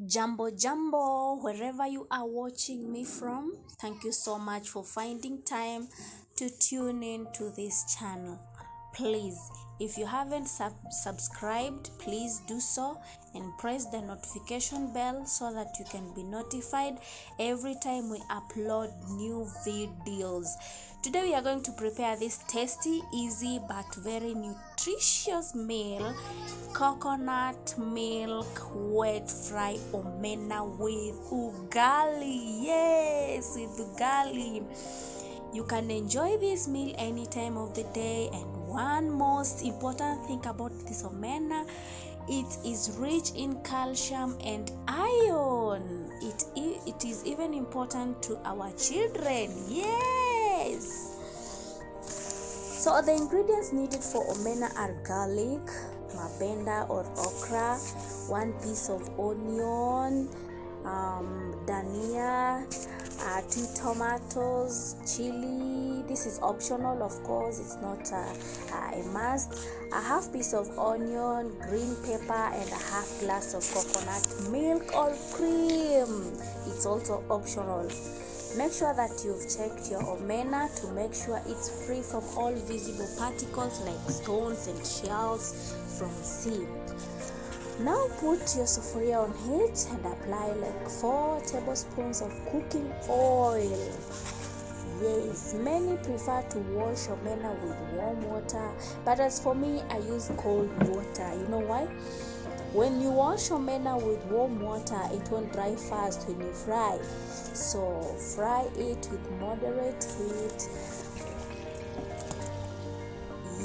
Jumbo Jumbo, wherever you are watching me from, thank you so much for finding time to tune in to this channel. Please, if you haven't subscribed, please do so and press the notification bell so that you can be notified every time we upload new videos. Today we are going to prepare this tasty, easy but very nutritious meal: coconut milk wet fry omena with ugali. Yes, with ugali. You can enjoy this meal any time of the day. And one most important thing about this omena, it is rich in calcium and iron. It is even important to our children. Yes. So the ingredients needed for omena are garlic, mabenda or okra, 1 piece of onion, dania, 2 tomatoes, chili. This is optional, of course, it's not a must. A half piece of onion, green pepper, and a half glass of coconut milk or cream. It's also optional. Make sure that you've checked your omena to make sure it's free from all visible particles like stones and shells from sea. Now put your sufuria on heat and apply like 4 tablespoons of cooking oil. Yes, many prefer to wash omena with warm water, but as for me, I use cold water. You know why? When you wash omena with warm water, it won't dry fast when you fry. So fry it with moderate heat.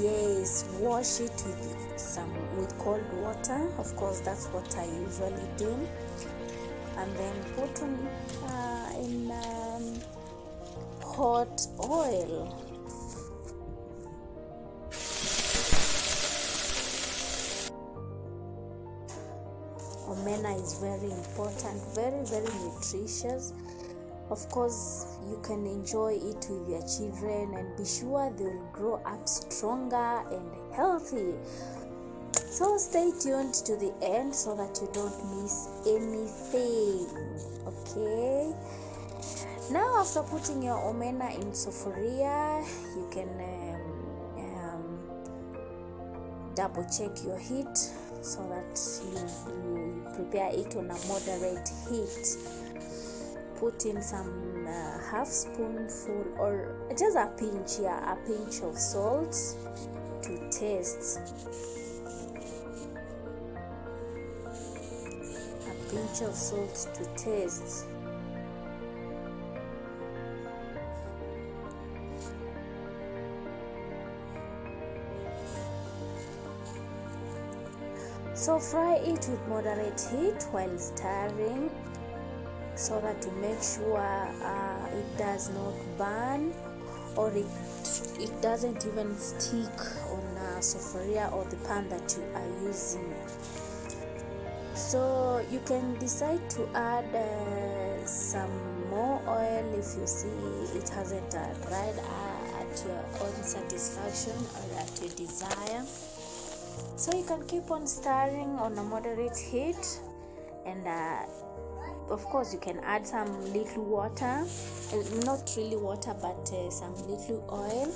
Yes, wash it with cold water. Of course, that's what I usually do. And then put on in hot oil. Omena is very important, very nutritious. Of course, you can enjoy it with your children and be sure they will grow up stronger and healthy. So stay tuned to the end so that you don't miss anything. Okay. Now, after putting your omena in sufuria, you can double check your heat so that you prepare it on a moderate heat. Put in some half spoonful or just a pinch of salt to taste. A pinch of salt to taste. So fry it with moderate heat while stirring so that to make sure it does not burn or it doesn't even stick on a sufuria or the pan that you are using. So you can decide to add some more oil if you see it hasn't dried at your own satisfaction or at your desire. So you can keep on stirring on a moderate heat, and of course you can add some little water, not really water but some little oil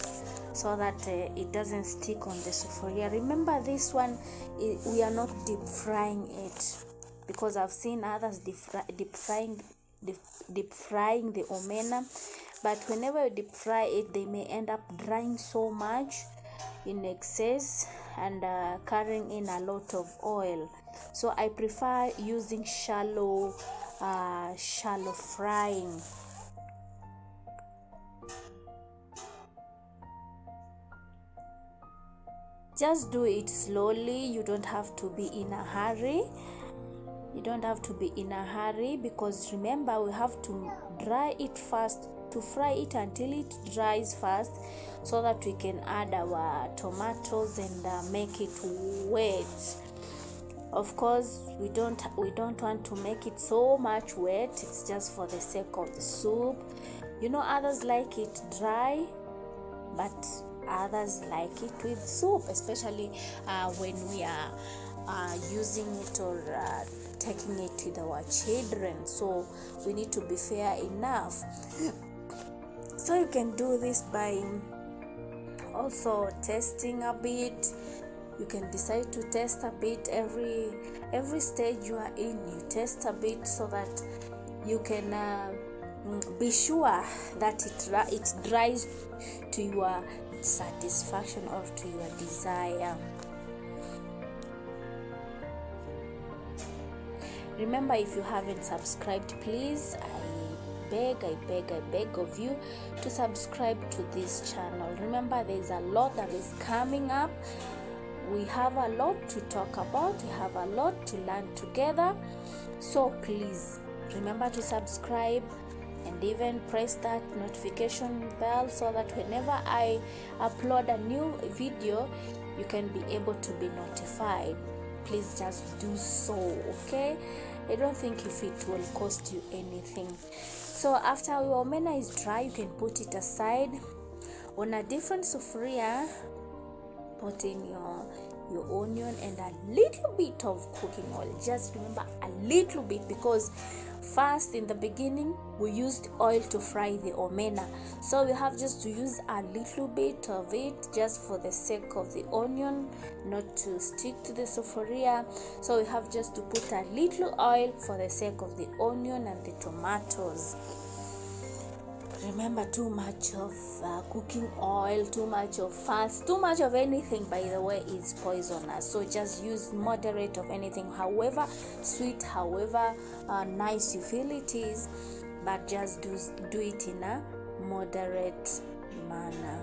so that it doesn't stick on the sufuria. Remember, this one we are not deep frying it, because I've seen others deep frying the omena, but whenever you deep fry it, they may end up drying so much in excess and carrying in a lot of oil. So I prefer using shallow frying. Just do it slowly. You don't have to be in a hurry. Because remember, we have to dry it first, to fry it until it dries fast so that we can add our tomatoes and make it wet. Of course, we don't want to make it so much wet. It's just for the sake of the soup. You know, others like it dry, but others like it with soup, especially when we are using it or taking it with our children. So we need to be fair enough. So you can do this by also testing a bit. You can decide to test a bit every stage you are in. You test a bit so that you can be sure that it dries to your satisfaction or to your desire. Remember, if you haven't subscribed, please, I beg of you to subscribe to this channel. Remember, there's a lot that is coming up. We have a lot to talk about. We have a lot to learn together. So please remember to subscribe and even press that notification bell so that whenever I upload a new video, you can be able to be notified. Please just do so, okay? I don't think if it will cost you anything. So after your omena is dry, you can put it aside on a different sufuria. Put in your onion and a little bit of cooking oil. Just remember, a little bit, because first in the beginning we used oil to fry the omena, so we have just to use a little bit of it just for the sake of the onion not to stick to the sufuria. So we have just to put a little oil for the sake of the onion and the tomatoes. Remember, too much of cooking oil, too much of fats, too much of anything, by the way, is poisonous. So just use moderate of anything, however sweet, however nice you feel it is, but just do it in a moderate manner.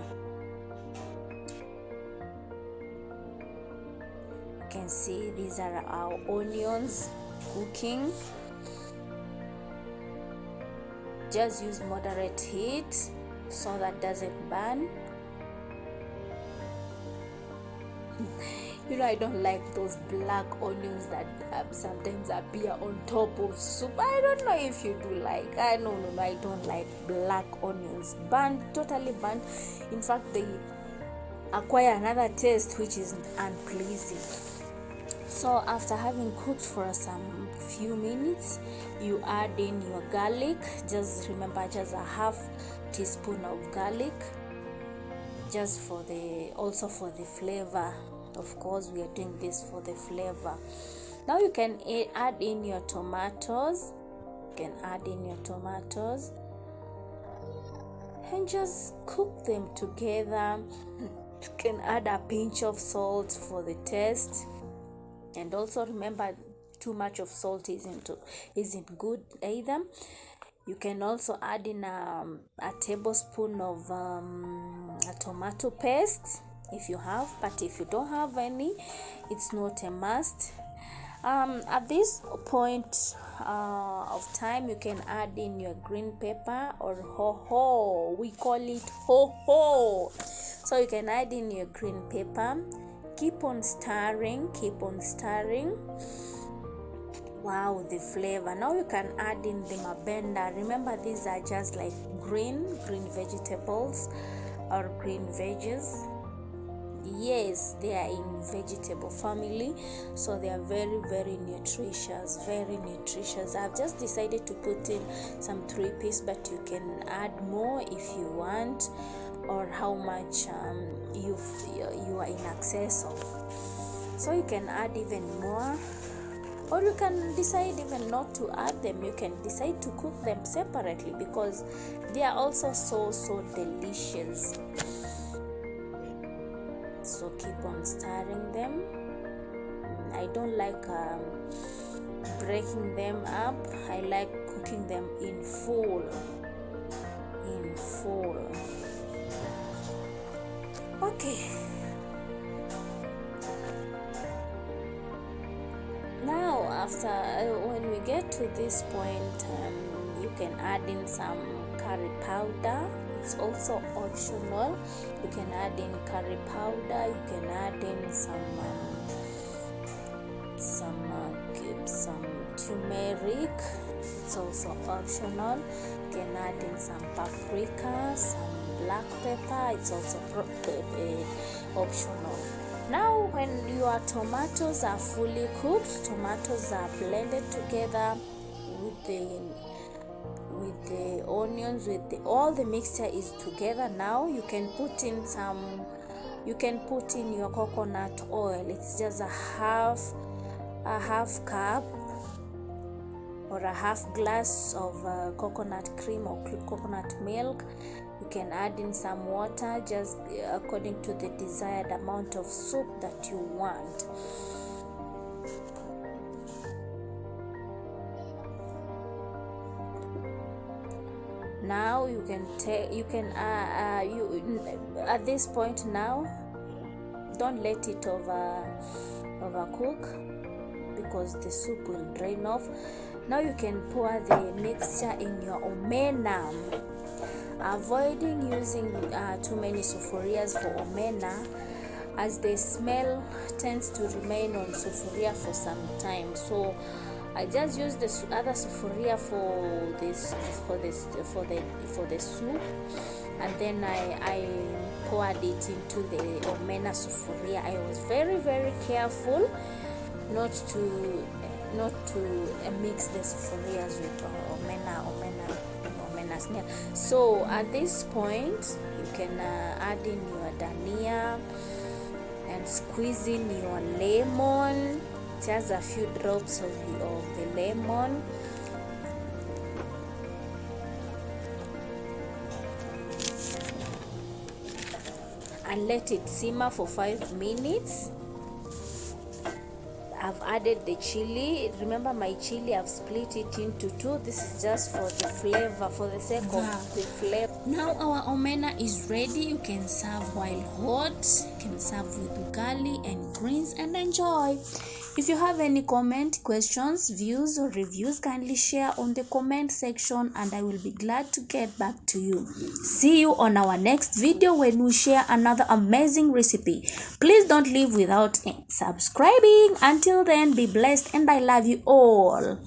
You can see these are our onions cooking. Just use moderate heat so that doesn't burn. I don't like those black onions that sometimes appear on top of soup. I don't know if you do like. I don't like black onions. Burnt, totally burnt. In fact, they acquire another taste which is unpleasing. So after having cooked for some few minutes, you add in your garlic. Just remember, just a half teaspoon of garlic, just for the flavor. Of course, we are doing this for the flavor. Now you can add in your tomatoes. And just cook them together. You can add a pinch of salt for the taste. And also remember, too much of salt isn't good either. You can also add in a tablespoon of a tomato paste if you have, but if you don't have any, it's not a must. At this point of time, you can add in your green pepper or ho-ho. We call it ho-ho. So you can add in your green pepper. Keep on stirring. Wow, the flavor. Now you can add in the mabenda. Remember, these are just like green vegetables or green veggies. Yes, they are in vegetable family, so they are very, very nutritious. I've just decided to put in some 3 pieces, but you can add more if you want, or how much you are in excess of. So you can add even more, or you can decide even not to add them. You can decide to cook them separately, because they are also so delicious. So keep on stirring them. I don't like breaking them up. I like cooking them in full. Okay. Now after when we get to this point, you can add in some curry powder. It's also optional. You can add in curry powder. You can add in some turmeric. It's also optional. You can add in some paprika, some black pepper. It's also optional. Now when your tomatoes are fully cooked, tomatoes are blended together with the onions, all the mixture is together. Now you can put in your coconut oil. It's just a half cup or a half glass of coconut cream or coconut milk. You can add in some water, just according to the desired amount of soup that you want. Now you can at this point, now don't let it overcook, because the soup will drain off. Now you can pour the mixture in your omena, avoiding using too many sufurias for omena, as the smell tends to remain on sufuria for some time. So I just use the other sufuria for the soup, and then I poured it into the omena sufuria. I was very, very careful not to mix the sufurias with omena smell. So at this point, you can add in your dania and squeeze in your lemon, just a few drops of the lemon. And let it simmer for 5 minutes. I've added the chili. Remember, my chili, I've split it into 2. This is just for the flavor, for the sake of the flavor. Now our omena is ready. You can serve while hot. You can serve with ugali and greens and enjoy. If you have any comment, questions, views or reviews, kindly share on the comment section and I will be glad to get back to you. See you on our next video when we share another amazing recipe. Please don't leave without subscribing. Until then, be blessed and I love you all.